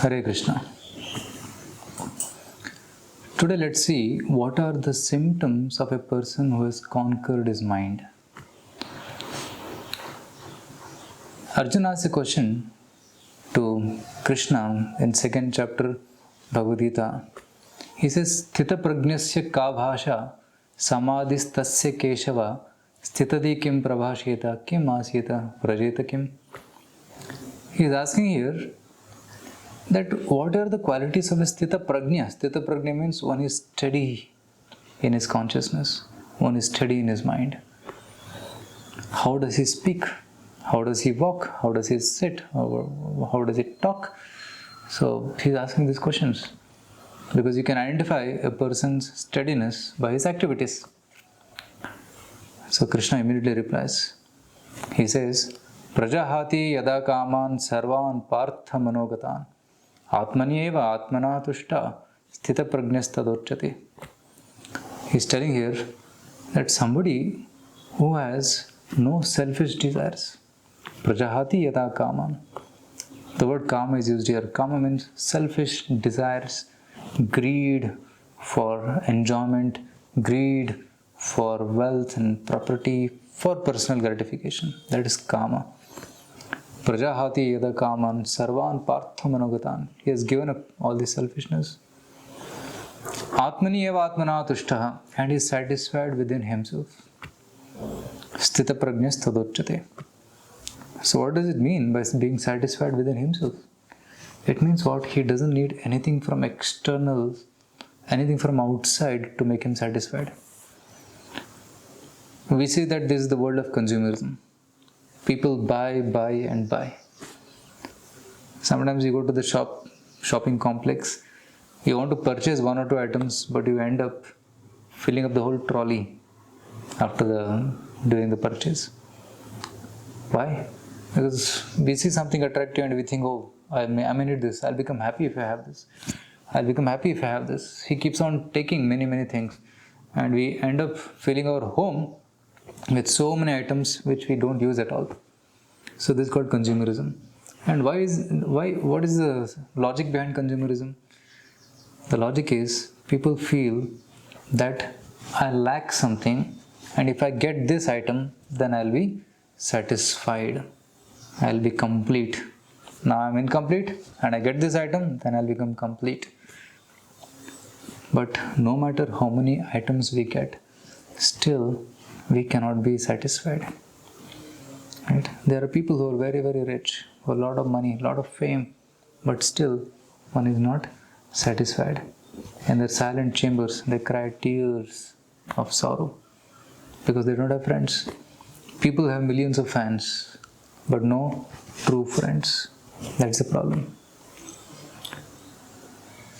Hare Krishna. Today let's see what are the symptoms of a person who has conquered his mind. Arjuna asks a question to Krishna in 2nd chapter Bhagavad Gita. He says, Sthita prajnasya ka bhasha samadhistasya keshava sthitadi kim prabhasheta kim asyeta prajeta kim. He is asking here that what are the qualities of a sthita prajna? Sthita prajna means one is steady in his consciousness, one is steady in his mind. How does he speak? How does he walk? How does he sit? How does he talk? So he's asking these questions because you can identify a person's steadiness by his activities. So Krishna immediately replies. He says, Prajahati yada kaman sarvan partha manogatan atmanyeva atmana tushta sthita prajnastadocchati. He's telling here that somebody who has no selfish desires. Prajahati yada kaman. The word kama is used here. Kama means selfish desires, greed for enjoyment, greed for wealth and property, for personal gratification. That is kama. Prajahati yada kaman sarvan partha manogatan. He has given up all this selfishness. Atmani eva atmana tushtaha. And he is satisfied within himself. Sthita prajnas tadocchate. So what does it mean by being satisfied within himself? It means what? He doesn't need anything from external, anything from outside to make him satisfied. We see that this is the world of consumerism. People buy and buy. Sometimes you go to the shopping complex, you want to purchase one or two items, but you end up filling up the whole trolley after doing the purchase. Why? Because we see something attractive and we think, oh, I may need this. I'll become happy if I have this. I'll become happy if I have this. He keeps on taking many things. And we end up filling our home with so many items which we don't use at all. So this is called consumerism. And what is the logic behind consumerism? The logic is people feel that I lack something, and if I get this item, then I'll be satisfied. I'll be complete. Now I'm incomplete and I get this item, then I'll become complete. But no matter how many items we get, still we cannot be satisfied. Right? There are people who are very rich, who have a lot of money, a lot of fame, but still one is not satisfied. In their silent chambers, they cry tears of sorrow because they don't have friends. People have millions of fans, but no true friends. That's the problem.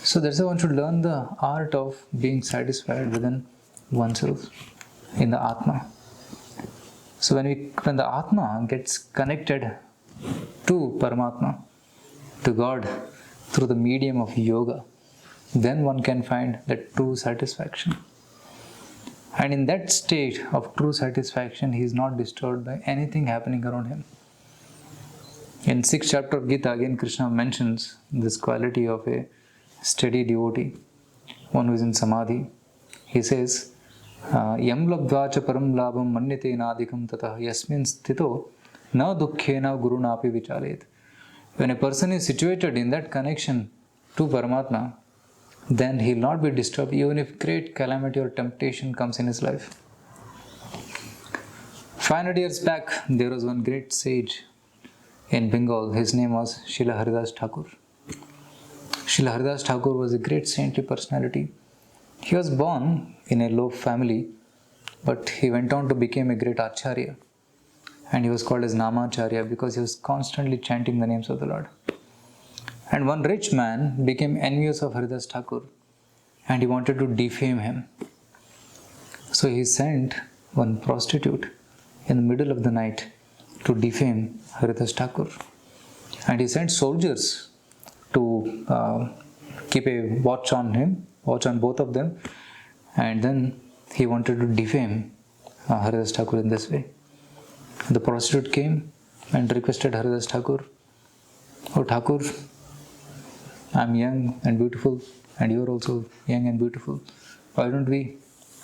So that's why one should learn the art of being satisfied within oneself, in the Atma. So when the Atma gets connected to Paramatma, to God, through the medium of yoga, then one can find that true satisfaction. And in that state of true satisfaction, he is not disturbed by anything happening around him. In 6th chapter of Gita, again Krishna mentions this quality of a steady devotee, one who is in samadhi. He says, Yam labdvacha param labham manyate nadikam tatah yasmin sthito na dukkhena gurunapi vicharet. When a person is situated in that connection to Paramatma, then he will not be disturbed even if great calamity or temptation comes in his life. 500 years back, there was one great sage in Bengal. His name was Srila Haridas Thakur. Srila Haridas Thakur was a great saintly personality. He was born in a low family, but he went on to become a great Acharya. And he was called as Namacharya because he was constantly chanting the names of the Lord. And one rich man became envious of Haridas Thakur and he wanted to defame him. So he sent one prostitute in the middle of the night to defame Haridas Thakur. And he sent soldiers to keep a watch on him, watch on both of them. And then he wanted to defame Haridas Thakur in this way. The prostitute came and requested Haridas Thakur, "Oh Thakur, I'm young and beautiful, and you're also young and beautiful. Why don't we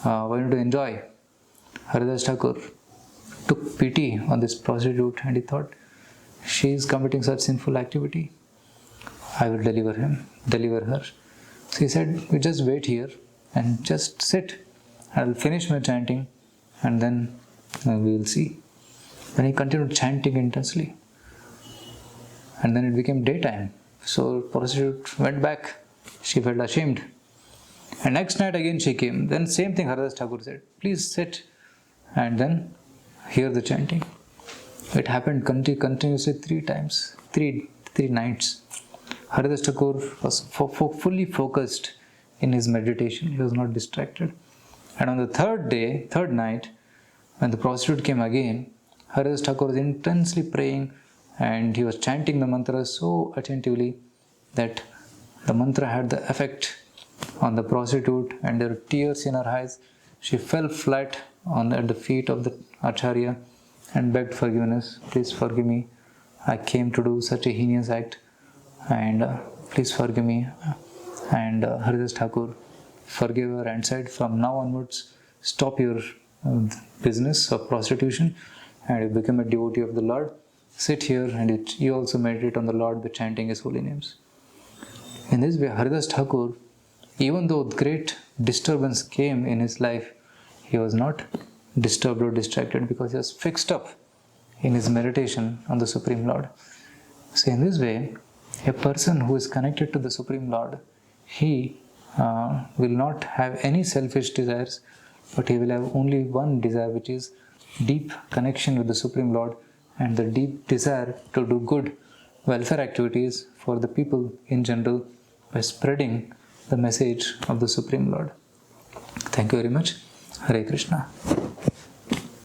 enjoy? Haridas Thakur took pity on this prostitute and he thought, she is committing such sinful activity. I will deliver her. So he said, you just wait here and just sit. I'll finish my chanting and then we will see. Then he continued chanting intensely. And then it became daytime. So prostitute went back. She felt ashamed. And next night again she came. Then same thing Haridas Thakur said, please sit and then hear the chanting. It happened continuously 3 times, three nights. Haridas Thakur was fully focused in his meditation. He was not distracted. And on the third night, when the prostitute came again, Haridas Thakur was intensely praying and he was chanting the mantra so attentively that the mantra had the effect on the prostitute and there were tears in her eyes. She fell flat at the feet of the Acharya and begged forgiveness. Please forgive me. I came to do such a heinous act and please forgive me. And Haridas Thakur forgave her and said, from now onwards, stop your business of prostitution and you become a devotee of the Lord. Sit here and you also meditate on the Lord by chanting His holy names. In this way, Haridas Thakur, even though great disturbance came in his life, he was not disturbed or distracted because he was fixed up in his meditation on the Supreme Lord. So in this way, a person who is connected to the Supreme Lord, he will not have any selfish desires, but he will have only one desire, which is deep connection with the Supreme Lord and the deep desire to do good welfare activities for the people in general by spreading the message of the Supreme Lord. Thank you very much. Hare Krishna.